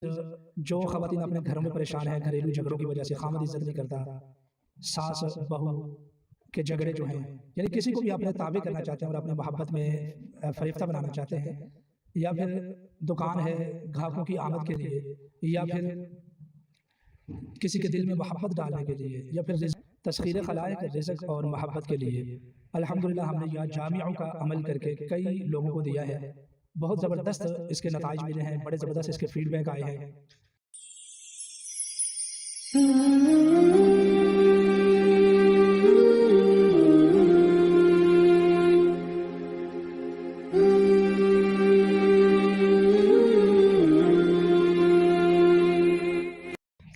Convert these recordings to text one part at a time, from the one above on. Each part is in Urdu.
جو خواتین اپنے گھروں میں پریشان ہیں گھریلو جھگڑوں کی وجہ سے، خامد عزت نہیں کرتا، ساس بہو کے جھگڑے جو ہیں، یعنی کسی کو بھی اپنے تابع کرنا چاہتے ہیں اور اپنے محبت میں فریفتہ بنانا چاہتے ہیں، یا پھر دکان ہے گاہکوں کی آمد کے لیے، یا پھر کسی کے دل میں محبت ڈالنے کے لیے، یا پھر تسخیر خلائق رزق اور محبت کے لیے، الحمدللہ ہم نے یہ جامعوں کا عمل کر کے کئی لوگوں کو دیا ہے، بہت زبردست اس کے نتائج ملے ہیں، بڑے زبردست اس کے فیڈ بیک آئے ہیں۔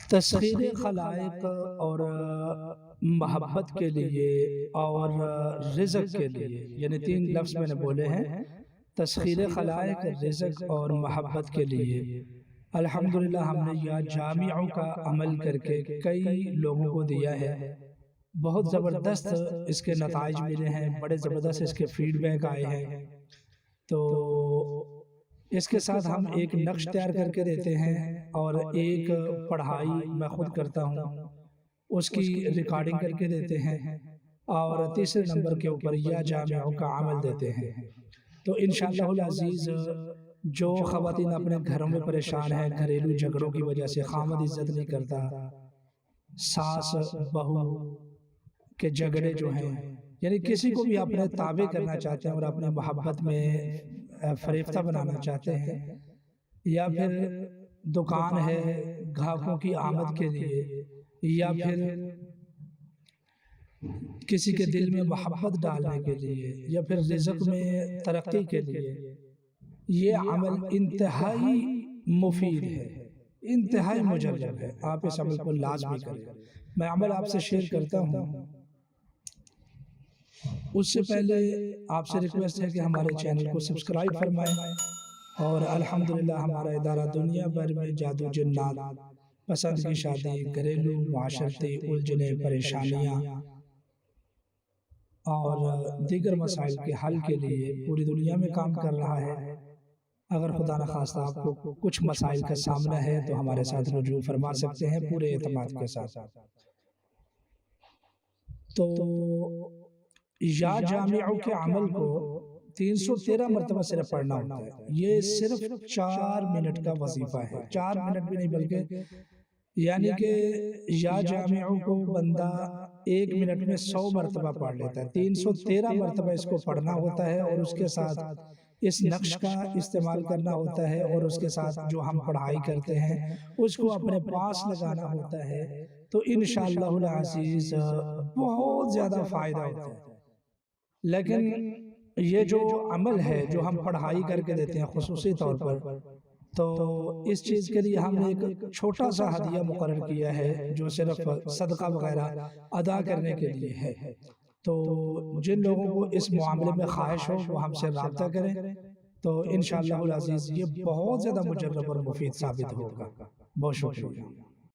تسخیر خلائق اور محبت کے لیے اور رزق کے لیے، یعنی تین لفظ میں نے بولے ہیں، تسخیر خلائق رزق اور محبت کے لیے، الحمدللہ ہم نے یہ جامعوں کا عمل کر کے کئی لوگوں کو دیا ہے، بہت زبردست اس کے نتائج ملے ہیں، بڑے زبردست اس کے فیڈ بیک آئے ہیں۔ تو اس کے ساتھ ہم ایک نقش تیار کر کے دیتے ہیں اور ایک پڑھائی میں خود کرتا ہوں، اس کی ریکارڈنگ کر کے دیتے ہیں، اور تیسرے نمبر کے اوپر یا جامعوں کا عمل دیتے ہیں۔ تو انشاءاللہ العزیز جو خواتین اپنے گھروں میں پریشان ہیں گھریلو جھگڑوں کی وجہ سے، خامد عزت نہیں کرتا، ساس بہو کے جھگڑے جو ہیں، یعنی کسی کو بھی اپنے تابع کرنا چاہتے ہیں اور اپنے محبت میں فریفتہ بنانا چاہتے ہیں، یا پھر دکان ہے گاہکوں کی آمد کے لیے، یا پھر کسی کے دل میں محبت ڈالنے کے لیے، یا پھر رزق میں ترقی کے لیے، یہ عمل انتہائی مفید ہے، انتہائی مجرب ہے، آپ اس عمل کو لازمی کریں۔ میں عمل آپ سے شیئر کرتا ہوں، اس سے پہلے آپ سے ریکویسٹ ہے کہ ہمارے چینل کو سبسکرائب فرمائیں، اور الحمدللہ ہمارا ادارہ دنیا بھر میں جادو جنات، پسند کی شادی، گھریلو معاشرتی الجھنیں پریشانیاں اور دیگر مسائل کے حل کے لیے پوری دنیا میں کام کر رہا ہے۔ اگر خدا نخواستہ آپ کو کچھ مسائل کا سامنا ہے تو ہمارے ساتھ رجوع فرما سکتے ہیں پورے اعتماد کے ساتھ۔ تو یا جامعوں کے عمل کو 313 مرتبہ صرف پڑھنا ہوتا ہے، یہ صرف 4 منٹ کا وظیفہ ہے، 4 منٹ بھی نہیں بلکہ یعنی کہ یا جامعوں کو بندہ 1 منٹ میں 100 مرتبہ پڑھ لیتا ہے، 313 مرتبہ اس کو پڑھنا ہوتا ہے، اور اس کے ساتھ اس نقش کا استعمال کرنا ہوتا ہے، اور اس کے ساتھ جو ہم پڑھائی کرتے ہیں اس کو اپنے پاس لگانا ہوتا ہے، تو انشاءاللہ العزیز بہت زیادہ فائدہ ہوتا ہے۔ لیکن یہ جو عمل ہے جو ہم پڑھائی کر کے دیتے ہیں خصوصی طور پر، تو اس چیز کے لیے ہم نے ایک چھوٹا سا ہدیہ مقرر کیا ہے جو صرف صدقہ وغیرہ ادا کرنے کے لیے ہے، تو جن لوگوں کو اس معاملے میں خواہش ہو وہ ہم سے رابطہ کریں، تو انشاءاللہ العزیز یہ بہت زیادہ مجرب اور مفید ثابت ہوگا۔ بہت شکریہ۔